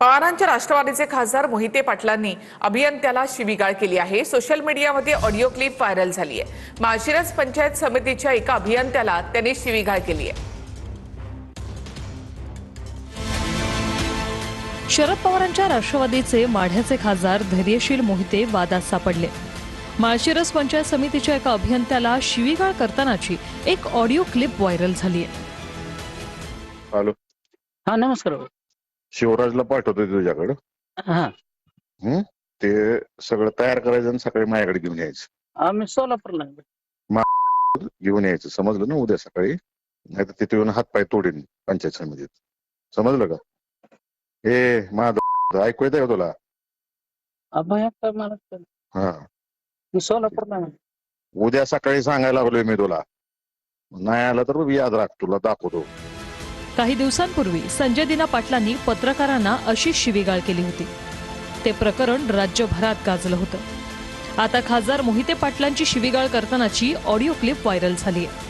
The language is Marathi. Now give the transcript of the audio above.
पवारांच्या राष्ट्रवादीचे खासदार मोहिते पाटलांनी अभियंत्याला शिवीगाळ केली आहे। सोशल मीडियामध्ये ऑडिओ क्लिप व्हायरल झाली आहे। माळशिरस पंचायत समितीच्या एका अभियंत्याला त्यांनी शिवीगाळ केली आहे। शरद पवारांच्या राष्ट्रवादीचे माढ्याचे खासदार धैर्यशील मोहिते वादात सापडले। माळशिरस पंचायत समितीच्या एका अभियंत्याला शिवीगाळ करतानाची एक ऑडिओ क्लिप व्हायरल झाली आहे। हॅलो, हा नमस्कार। शिवराजला पाठवतोय तुझ्याकडं। हा ते सगळं तयार करायचं आणि सकाळी माझ्याकडे घेऊन यायचं। आम्ही सोलापूरला घेऊन यायचं, समजलं ना? उद्या सकाळी, नाही तर तिथे येऊन हातपाय तोडीन पंचायत समितीत, समजलं का? हे माझं ऐकू येतंय का तुला? हा, मी सोलापूरला उद्या सकाळी सांगायला लागलोय मी तुला। नाही आला तर याद राख, तुला दाखवतो। काही दिवसांपूर्वी संजय दिना पाटलांनी पत्रकारांना अशी शिवीगाळ केली होती। ते प्रकरण राज्यभरात गाजलं होतं। आता खासदार मोहिते पाटलांची शिवीगाळ करतानाची ऑडिओ क्लिप व्हायरल झाली आहे।